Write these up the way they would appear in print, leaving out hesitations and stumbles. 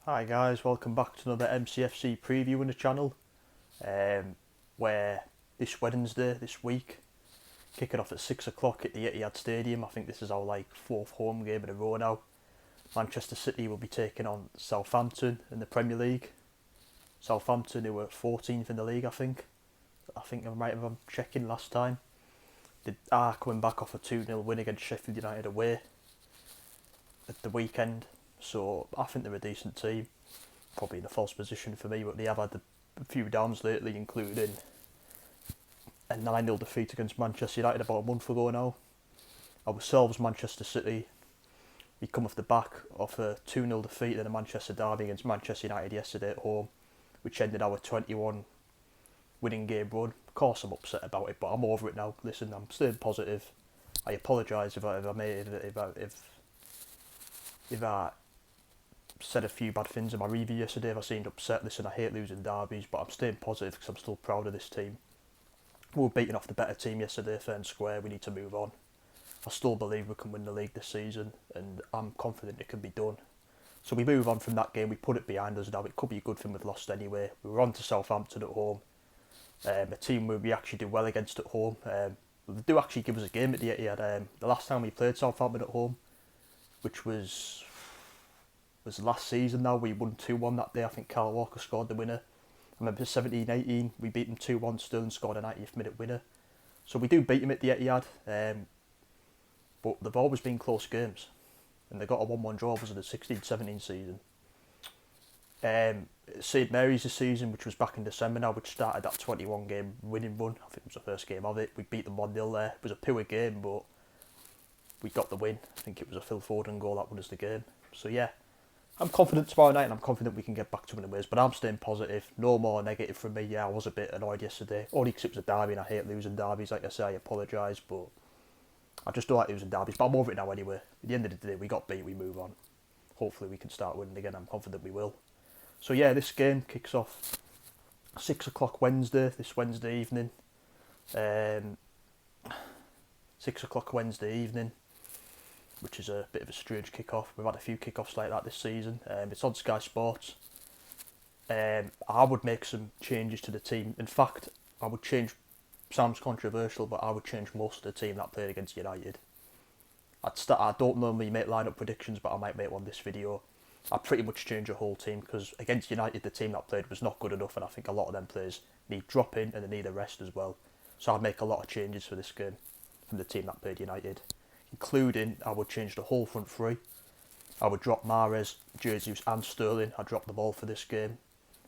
Hi guys, welcome back to another MCFC preview on the channel. Where this Wednesday, this week, kicking off at 6 o'clock at the Etihad Stadium. I think this is our fourth home game in a row now. Manchester City will be taking on Southampton in the Premier League. Southampton, who were 14th in the league, I think. I think I'm right if I'm checking last time. They are coming back off a 2-0 win against Sheffield United away at the weekend. So I think they're a decent team. Probably in a false position for me, but they have had a few downs lately, including a 9-0 defeat against Manchester United about a month ago now. Ourselves, Manchester City, we come off the back of a 2-0 defeat in a Manchester derby against Manchester United yesterday at home, which ended our 21 winning game run. Of course I'm upset about it, but I'm over it now. Listen, I'm staying positive. I apologise if I said a few bad things in my review yesterday. If I seemed upset, listen, I hate losing derbies, but I'm staying positive because I'm still proud of this team. We were beating off the better team yesterday, fair and square. We need to move on. I still believe we can win the league this season, and I'm confident it can be done. So we move on from that game. We put it behind us now. It could be a good thing we've lost anyway. We were on to Southampton at home, a team where we actually do well against at home. They do actually give us a game at the Etihad. The last time we played Southampton at home, which was last season now, we won 2-1 that day. I think Kyle Walker scored the winner. I remember 17-18, we beat them 2-1, Sterling scored a 90th minute winner. So we do beat them at the Etihad, but they've always been close games. And they got a 1-1 draw was in the 16-17 season. St Mary's this season, which was back in December now, which started that 21 game winning run. I think it was the first game of it. We beat them 1-0 there. It was a poor game, but we got the win. I think it was a Phil Foden goal that won us the game. So yeah, I'm confident tomorrow night, and I'm confident we can get back to winning ways, but I'm staying positive. No more negative from me. Yeah, I was a bit annoyed yesterday, only because it was a derby and I hate losing derbies. Like I say, I apologise, but I just don't like losing derbies, but I'm over it now anyway. At the end of the day, we got beat, we move on. Hopefully we can start winning again. I'm confident we will. So yeah, this game kicks off 6 o'clock Wednesday, this Wednesday evening. 6 o'clock Wednesday evening, which is a bit of a strange kick-off. We've had a few kick-offs like that this season. It's on Sky Sports. I would make some changes to the team. In fact, I would change, sounds controversial, but I would change most of the team that played against United. I don't normally make line-up predictions, but I might make one this video. I'd pretty much change the whole team, because against United, the team that played was not good enough, and I think a lot of them players need dropping and they need a rest as well. So I'd make a lot of changes for this game from the team that played United. Including, I would change the whole front three. I would drop Mahrez, Jesus and Sterling. I'd drop them all for this game.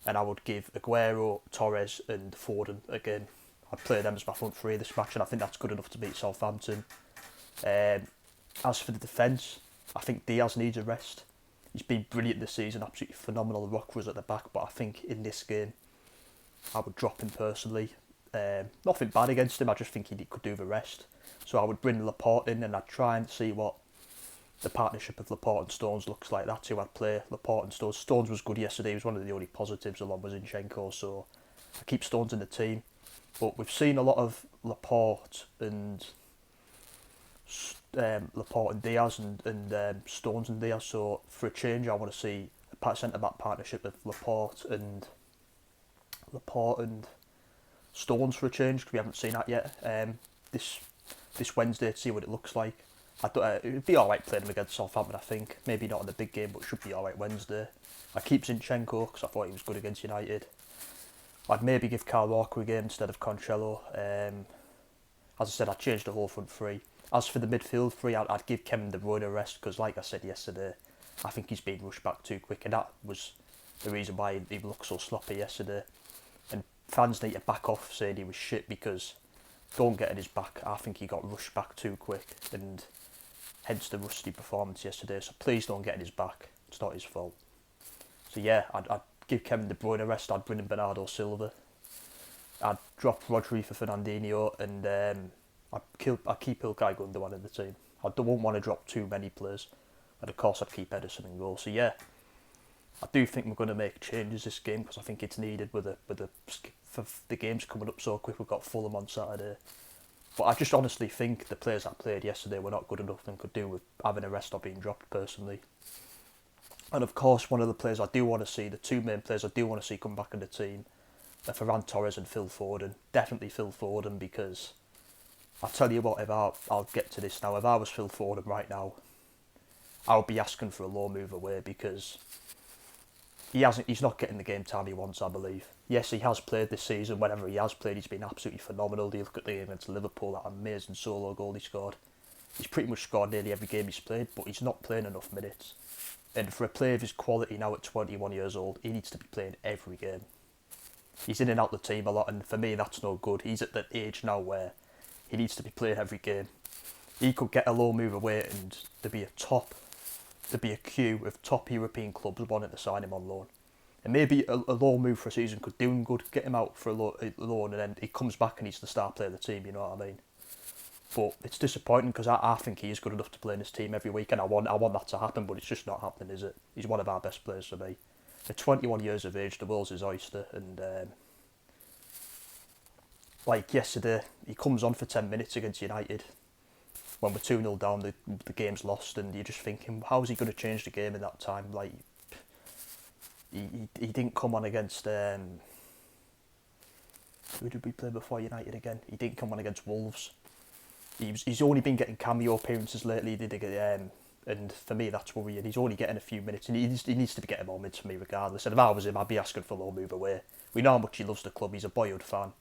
And I would give Aguero, Torres and Foden again. I'd play them as my front three this match, and I think that's good enough to beat Southampton. As for the defence, I think Diaz needs a rest. He's been brilliant this season, absolutely phenomenal rock was at the back, but I think in this game, I would drop him personally. Nothing bad against him, I just think he could do the rest. So I would bring Laporte in, and I'd try and see what the partnership of Laporte and Stones looks like. That's who I'd play, Laporte and Stones. Stones was good yesterday, he was one of the only positives along with Zinchenko, so I keep Stones in the team. But we've seen a lot of Laporte and Diaz and Stones and Diaz, so for a change I want to see a centre-back partnership of Laporte and Stones for a change, because we haven't seen that yet. This Wednesday to see what it looks like. It would be alright playing them against Southampton, I think. Maybe not in the big game, but should be alright Wednesday. I keep Zinchenko because I thought he was good against United. I'd maybe give Kyle Walker a game instead of Cancelo. As I said, I'd change the whole front three. As for the midfield three, I'd give Kevin De Bruyne a rest, because like I said yesterday, I think he's been rushed back too quick, and that was the reason why he looked so sloppy yesterday. And fans need to back off saying he was shit, because don't get in his back. I think he got rushed back too quick, and hence the rusty performance yesterday. So please don't get in his back. It's not his fault. So yeah, I'd give Kevin De Bruyne a rest. I'd bring in Bernardo Silva. I'd drop Rodri for Fernandinho, and I'd keep Ilkay Gundogan in the team. I don't want to drop too many players, and of course I'd keep Ederson in goal. So yeah, I do think we're going to make changes this game, because I think it's needed with the games coming up so quick. We've got Fulham on Saturday, but I just honestly think the players that played yesterday were not good enough and could do with having a rest or being dropped personally. And of course, one of the players I do want to see, the two main players I do want to see come back in the team, are Ferran Torres and Phil Foden. Definitely Phil Foden, because I'll tell you what, I'll get to this now, if I was Phil Foden right now, I would be asking for a loan move away, because he's not getting the game time he wants, I believe. Yes, he has played this season. Whenever he has played, he's been absolutely phenomenal. You look at the game against Liverpool, that amazing solo goal he scored. He's pretty much scored nearly every game he's played, but he's not playing enough minutes. And for a player of his quality now at 21 years old, he needs to be playing every game. He's in and out the team a lot, and for me, that's no good. He's at that age now where he needs to be playing every game. He could get a loan move away, and there'd be a queue of top European clubs wanting to sign him on loan. And maybe a loan move for a season could do him good, get him out for a loan, and then he comes back and he's the star player of the team, you know what I mean? But it's disappointing, because I think he is good enough to play in his team every week, and I want that to happen, but it's just not happening, is it? He's one of our best players for me. At 21 years of age, the world's his oyster, and like yesterday, he comes on for 10 minutes against United when we're 2-0 down, the game's lost, and you're just thinking, how's he going to change the game in that time? Like, he didn't come on against, who did we play before United again? He didn't come on against Wolves. He's only been getting cameo appearances lately, and for me that's worrying. He's only getting a few minutes, and he needs to be getting more minutes for me regardless. And if I was him, I'd be asking for a low move away. We know how much he loves the club, he's a boyhood fan.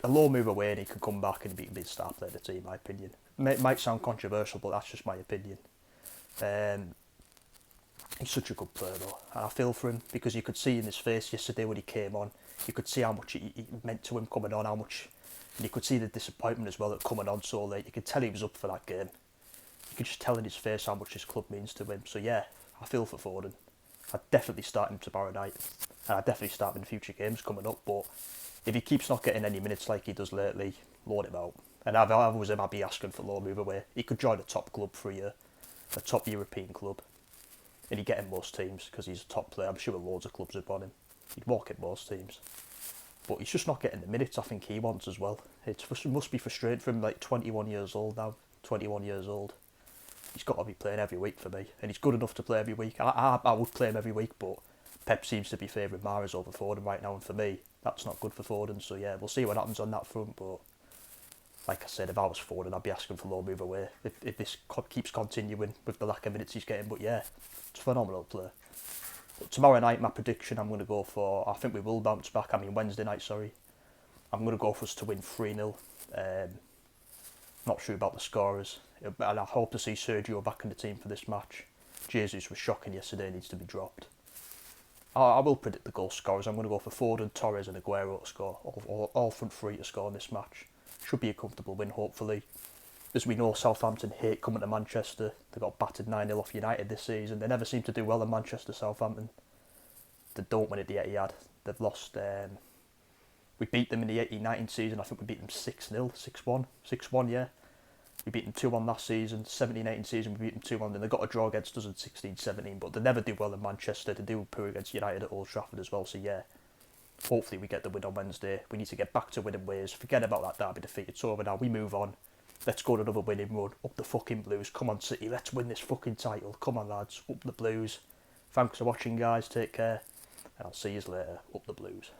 A low move away and he can come back and be the star player of the team, in my opinion. It might sound controversial, but that's just my opinion. He's such a good player though, and I feel for him, because you could see in his face yesterday when he came on, you could see how much he meant to him coming on, how much, and you could see the disappointment as well at coming on so late. You could tell he was up for that game. You could just tell in his face how much his club means to him. So yeah, I feel for Foden. I'd definitely start him tomorrow night, and I'd definitely start him in future games coming up, but if he keeps not getting any minutes like he does lately, loan him out. And if I was him, I'd be asking for a loan move away. He could join a top club for a year, a top European club, and he'd get in most teams because he's a top player. I'm sure loads of clubs would want him. He'd walk in most teams. But he's just not getting the minutes I think he wants as well. It must be frustrating for him, like 21 years old now. 21 years old. He's got to be playing every week for me. And he's good enough to play every week. I would play him every week, but Pep seems to be favouring Mahrez over Foden right now. And for me, that's not good for Foden. So yeah, we'll see what happens on that front. But like I said, if I was Foden, I'd be asking for a low move away. If this keeps continuing with the lack of minutes he's getting. But yeah, it's a phenomenal player. But tomorrow night, my prediction, I'm going to go for, I think we will bounce back. I mean, Wednesday night, sorry. I'm going to go for us to win 3-0. Not sure about the scorers. And I hope to see Sergio back in the team for this match. Jesus was shocking yesterday, needs to be dropped. I will predict the goal scorers. I'm going to go for Foden, Torres and Aguero to score. All front three to score in this match. Should be a comfortable win, hopefully. As we know, Southampton hate coming to Manchester. They got battered 9-0 off United this season. They never seem to do well in Manchester, Southampton. They don't win at the Etihad. They've lost... we beat them in the 18-19 season. I think we beat them 6-0, 6-1. 6-1, yeah. We beat them 2-1 last season. 17-18 season, we beat them 2-1. Then they got a draw against us in 16-17. But they never do well in Manchester. They do poor against United at Old Trafford as well. So, yeah. Hopefully we get the win on Wednesday. We need to get back to winning ways. Forget about that derby defeat. It's over now. We move on. Let's go on another winning run. Up the fucking Blues. Come on, City. Let's win this fucking title. Come on, lads. Up the Blues. Thanks for watching, guys. Take care. And I'll see you later. Up the Blues.